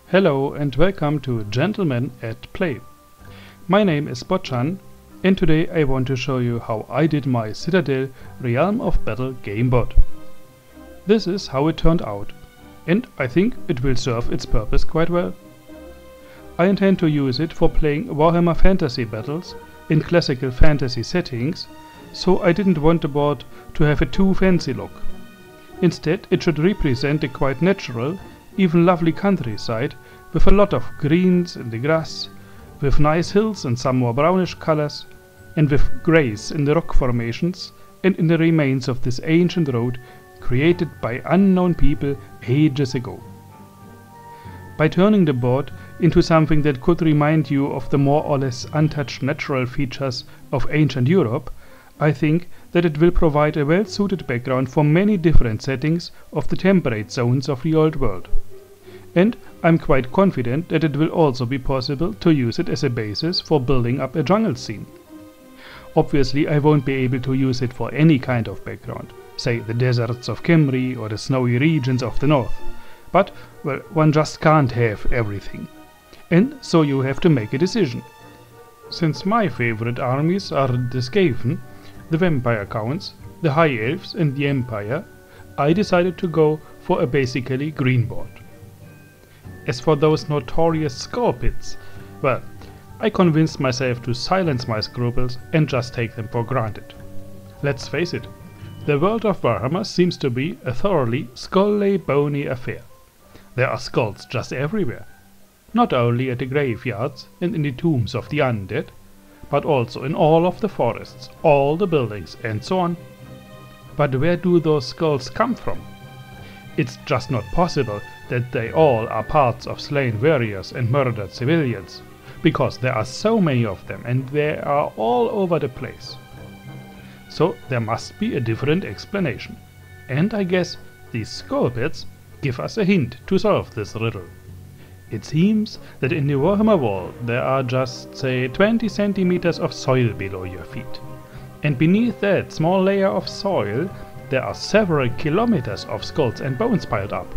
Hello and welcome to Gentlemen at Play. My name is Botchan and today I want to show you how I did my Citadel Realm of Battle Gameboard. This is how it turned out, and I think it will serve its purpose quite well. I intend to use it for playing Warhammer Fantasy battles in classical fantasy settings, so I didn't want the board to have a too fancy look. Instead, it should represent a quite natural, even lovely countryside with a lot of greens in the grass, with nice hills and some more brownish colors, and with greys in the rock formations and in the remains of this ancient road created by unknown people ages ago. By turning the board into something that could remind you of the more or less untouched natural features of ancient Europe, I think that it will provide a well-suited background for many different settings of the temperate zones of the old world. And I'm quite confident that it will also be possible to use it as a basis for building up a jungle scene. Obviously I won't be able to use it for any kind of background, say the deserts of Kemri or the snowy regions of the north. But, well, one just can't have everything. And so you have to make a decision. Since my favorite armies are the Skaven, the Vampire Counts, the High Elves and the Empire, I decided to go for a basically green board. As for those notorious skull pits, well, I convinced myself to silence my scruples and just take them for granted. Let's face it, the world of Warhammer seems to be a thoroughly skully, bony affair. There are skulls just everywhere, not only at the graveyards and in the tombs of the undead, but also in all of the forests, all the buildings and so on. But where do those skulls come from? It's just not possible that they all are parts of slain warriors and murdered civilians, because there are so many of them and they are all over the place. So there must be a different explanation, and I guess these skull pits give us a hint to solve this riddle. It seems that in the Warhammer wall there are just, say, 20 centimeters of soil below your feet, and beneath that small layer of soil there are several kilometers of skulls and bones piled up.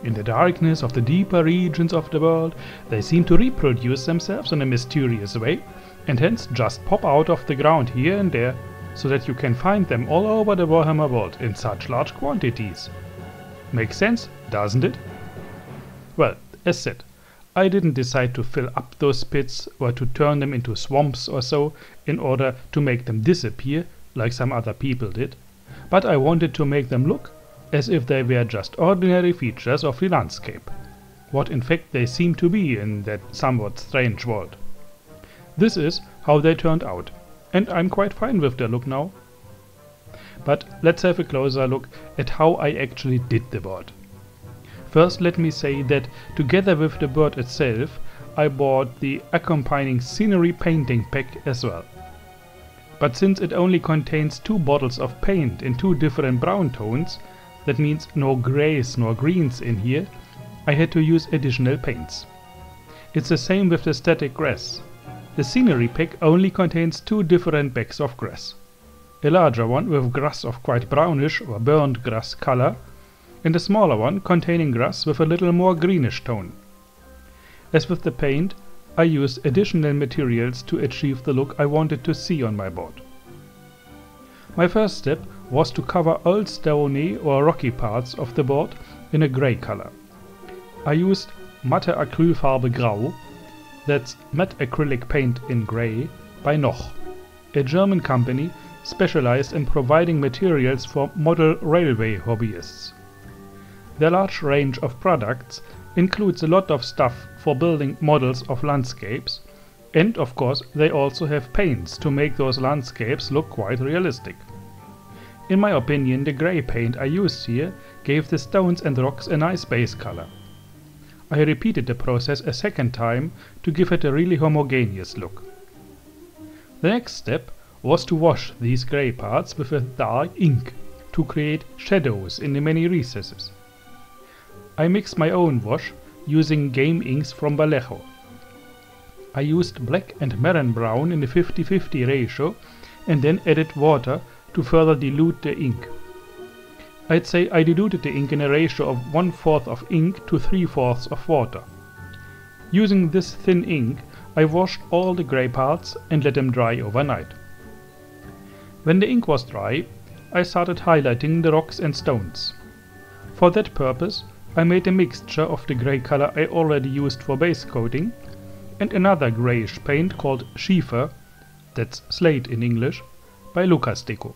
In the darkness of the deeper regions of the world, they seem to reproduce themselves in a mysterious way, and hence just pop out of the ground here and there, so that you can find them all over the Warhammer world in such large quantities. Makes sense, doesn't it? Well, as said, I didn't decide to fill up those pits or to turn them into swamps or so in order to make them disappear like some other people did, but I wanted to make them look as if they were just ordinary features of the landscape, what in fact they seem to be in that somewhat strange world. This is how they turned out, and I'm quite fine with their look now. But let's have a closer look at how I actually did the board. First, let me say that together with the board itself, I bought the accompanying scenery painting pack as well. But since it only contains 2 bottles of paint in 2 different brown tones, that means no greys nor greens in here, I had to use additional paints. It's the same with the static grass. The scenery pack only contains 2 different bags of grass. A larger one with grass of quite brownish or burnt grass color, and a smaller one containing grass with a little more greenish tone. As with the paint, I used additional materials to achieve the look I wanted to see on my board. My first step was to cover old stony or rocky parts of the board in a grey color. I used Matte Acrylfarbe Grau, that's matte acrylic paint in grey, by Noch, a German company specialized in providing materials for model railway hobbyists. Their large range of products includes a lot of stuff for building models of landscapes, and of course they also have paints to make those landscapes look quite realistic. In my opinion, the grey paint I used here gave the stones and rocks a nice base color. I repeated the process a second time to give it a really homogeneous look. The next step was to wash these grey parts with a dark ink to create shadows in the many recesses. I mixed my own wash using game inks from Vallejo. I used black and maroon brown in a 50-50 ratio and then added water to further dilute the ink. I'd say I diluted the ink in a ratio of 1/4 of ink to 3/4 of water. Using this thin ink, I washed all the grey parts and let them dry overnight. When the ink was dry, I started highlighting the rocks and stones. For that purpose, I made a mixture of the grey color I already used for base coating and another greyish paint called Schiefer, that's slate in English, by Lucas Deco.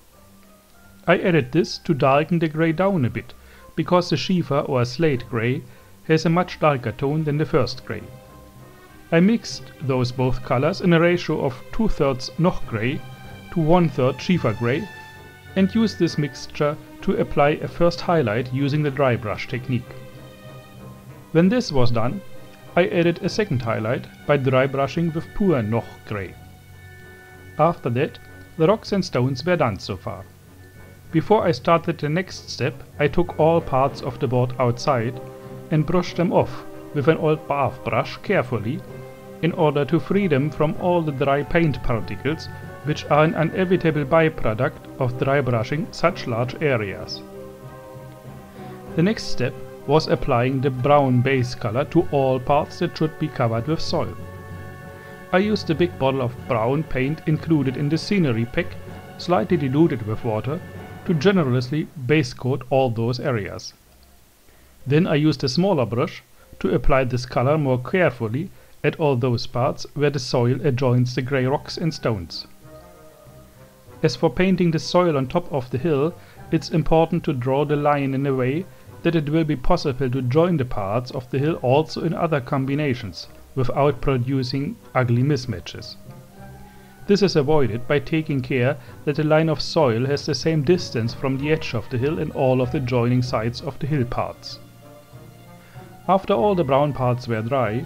I added this to darken the grey down a bit, because the Schiefer or slate grey has a much darker tone than the first grey. I mixed those both colors in a ratio of 2/3 Noch grey to 1/3 Schiefer grey and used this mixture to apply a first highlight using the dry brush technique. When this was done, I added a second highlight by dry brushing with pure Noch grey. After that, the rocks and stones were done so far. Before I started the next step, I took all parts of the board outside and brushed them off with an old bath brush carefully in order to free them from all the dry paint particles, which are an inevitable byproduct of dry brushing such large areas. The next step was applying the brown base color to all parts that should be covered with soil. I used a big bottle of brown paint included in the scenery pack, slightly diluted with water, to generously base coat all those areas. Then I used a smaller brush to apply this color more carefully at all those parts where the soil adjoins the grey rocks and stones. As for painting the soil on top of the hill, it's important to draw the line in a way that it will be possible to join the parts of the hill also in other combinations, without producing ugly mismatches. This is avoided by taking care that the line of soil has the same distance from the edge of the hill in all of the joining sides of the hill parts. After all the brown parts were dry,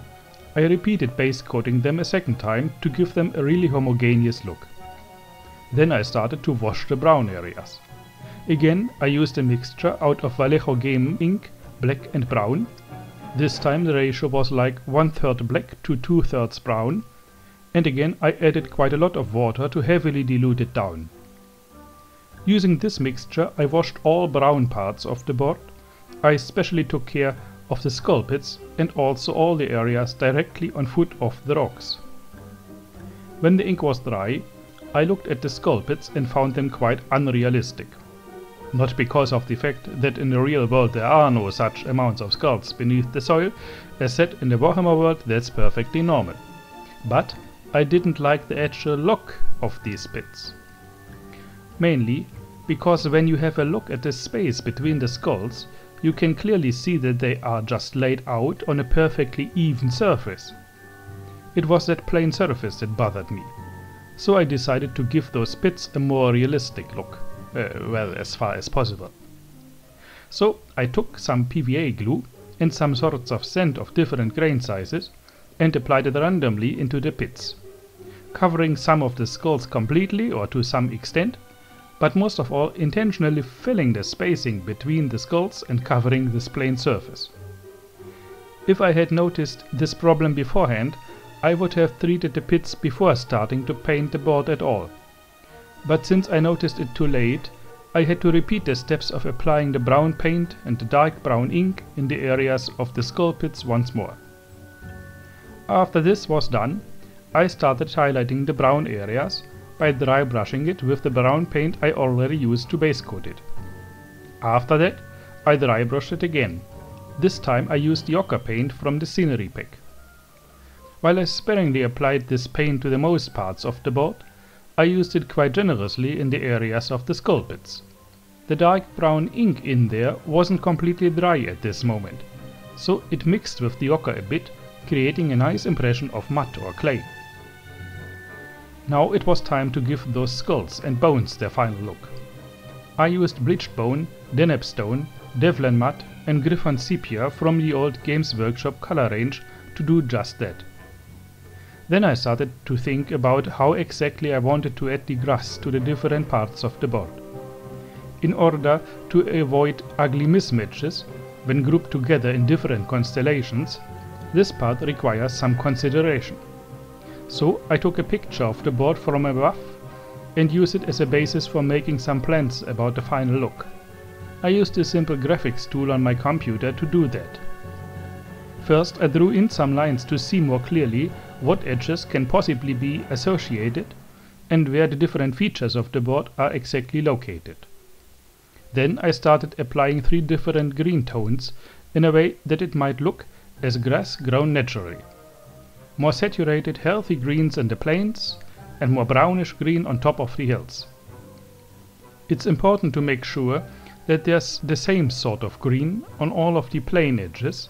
I repeated base coating them a second time to give them a really homogeneous look. Then I started to wash the brown areas. Again, I used a mixture out of Vallejo Game ink, black and brown. This time the ratio was like 1/3 black to 2/3 brown, and again I added quite a lot of water to heavily dilute it down. Using this mixture I washed all brown parts of the board. I especially took care of the skull pits and also all the areas directly on foot of the rocks. When the ink was dry, I looked at the skull pits and found them quite unrealistic. Not because of the fact that in the real world there are no such amounts of skulls beneath the soil, as said in the Warhammer world that's perfectly normal. But I didn't like the actual look of these pits. Mainly because when you have a look at the space between the skulls, you can clearly see that they are just laid out on a perfectly even surface. It was that plain surface that bothered me. So I decided to give those pits a more realistic look. Well, as far as possible. So I took some PVA glue and some sorts of sand of different grain sizes and applied it randomly into the pits, covering some of the skulls completely or to some extent, but most of all intentionally filling the spacing between the skulls and covering this plain surface. If I had noticed this problem beforehand, I would have treated the pits before starting to paint the board at all. But since I noticed it too late, I had to repeat the steps of applying the brown paint and the dark brown ink in the areas of the skull pits once more. After this was done, I started highlighting the brown areas by dry brushing it with the brown paint I already used to base coat it. After that, I dry brushed it again. This time I used the ochre paint from the scenery pack. While I sparingly applied this paint to the most parts of the board, I used it quite generously in the areas of the skull pits. The dark brown ink in there wasn't completely dry at this moment, so it mixed with the ochre a bit, creating a nice impression of mud or clay. Now it was time to give those skulls and bones their final look. I used bleached bone, Deneb stone, Devlan mud and Griffon sepia from the old Games Workshop color range to do just that. Then I started to think about how exactly I wanted to add the grass to the different parts of the board. In order to avoid ugly mismatches when grouped together in different constellations, this part requires some consideration. So I took a picture of the board from above and used it as a basis for making some plans about the final look. I used a simple graphics tool on my computer to do that. First, I drew in some lines to see more clearly what edges can possibly be associated and where the different features of the board are exactly located. Then I started applying 3 different green tones in a way that it might look as grass grown naturally. More saturated, healthy greens in the plains and more brownish green on top of the hills. It's important to make sure that there's the same sort of green on all of the plain edges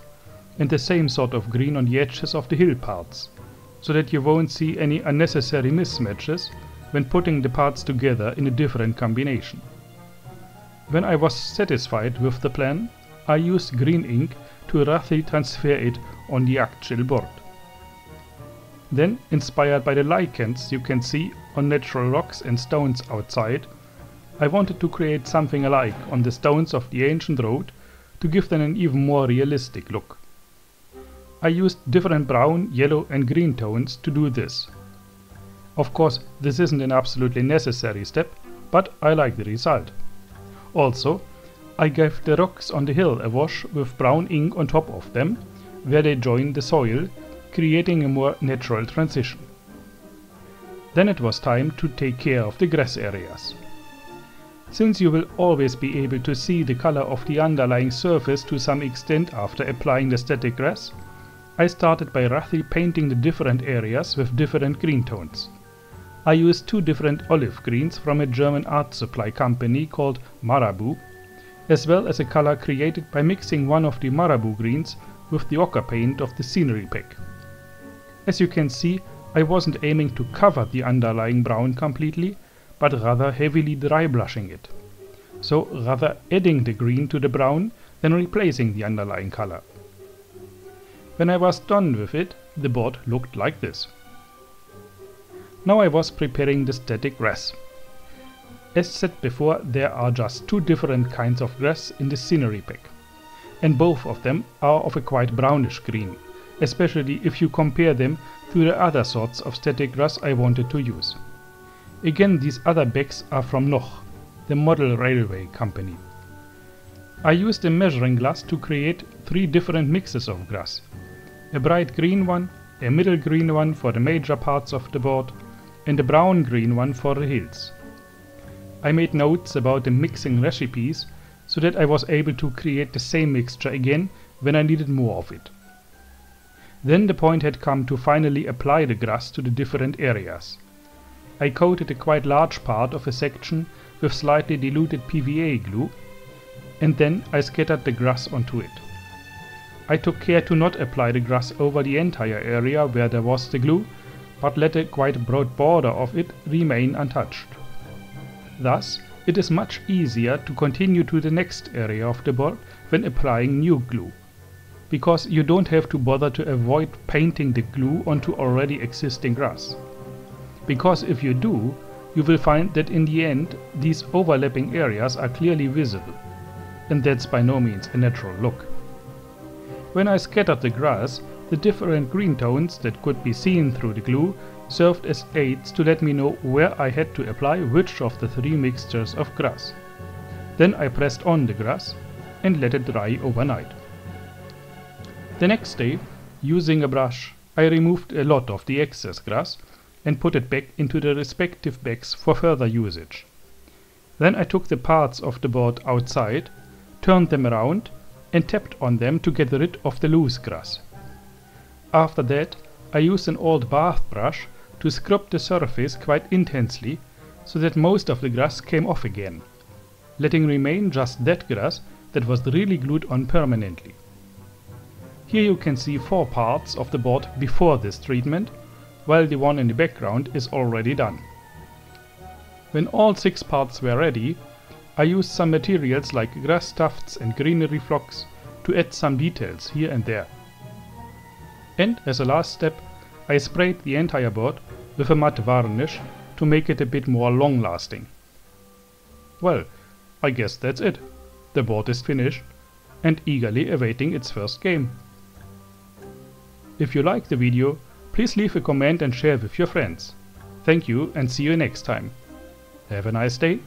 and the same sort of green on the edges of the hill parts, so that you won't see any unnecessary mismatches when putting the parts together in a different combination. When I was satisfied with the plan, I used green ink to roughly transfer it on the actual board. Then, inspired by the lichens you can see on natural rocks and stones outside, I wanted to create something alike on the stones of the ancient road to give them an even more realistic look. I used different brown, yellow and green tones to do this. Of course, this isn't an absolutely necessary step, but I like the result. Also, I gave the rocks on the hill a wash with brown ink on top of them, where they join the soil, creating a more natural transition. Then it was time to take care of the grass areas. Since you will always be able to see the color of the underlying surface to some extent after applying the static grass, I started by roughly painting the different areas with different green tones. I used 2 different olive greens from a German art supply company called Marabu, as well as a color created by mixing one of the Marabu greens with the ochre paint of the scenery pack. As you can see, I wasn't aiming to cover the underlying brown completely, but rather heavily dry brushing it. So rather adding the green to the brown than replacing the underlying color. When I was done with it, the board looked like this. Now I was preparing the static grass. As said before, there are just 2 different kinds of grass in the scenery pack, and both of them are of a quite brownish green, especially if you compare them to the other sorts of static grass I wanted to use. Again, these other bags are from Noch, the model railway company. I used a measuring glass to create 3 different mixes of grass. A bright green one, a middle green one for the major parts of the board, and a brown green one for the hills. I made notes about the mixing recipes so that I was able to create the same mixture again when I needed more of it. Then the point had come to finally apply the grass to the different areas. I coated a quite large part of a section with slightly diluted PVA glue, and then I scattered the grass onto it. I took care to not apply the grass over the entire area where there was the glue, but let a quite broad border of it remain untouched. Thus, it is much easier to continue to the next area of the board when applying new glue, because you don't have to bother to avoid painting the glue onto already existing grass. Because if you do, you will find that in the end these overlapping areas are clearly visible, and that's by no means a natural look. When I scattered the grass, the different green tones that could be seen through the glue served as aids to let me know where I had to apply which of the 3 mixtures of grass. Then I pressed on the grass and let it dry overnight. The next day, using a brush, I removed a lot of the excess grass and put it back into the respective bags for further usage. Then I took the parts of the board outside, turned them around and tapped on them to get rid of the loose grass. After that, I used an old bath brush to scrub the surface quite intensely so that most of the grass came off again, letting remain just that grass that was really glued on permanently. Here you can see 4 parts of the board before this treatment, while the one in the background is already done. When all 6 parts were ready, I used some materials like grass tufts and greenery flocks to add some details here and there. And as a last step, I sprayed the entire board with a matte varnish to make it a bit more long-lasting. Well, I guess that's it. The board is finished and eagerly awaiting its first game. If you liked the video, please leave a comment and share with your friends. Thank you and see you next time. Have a nice day.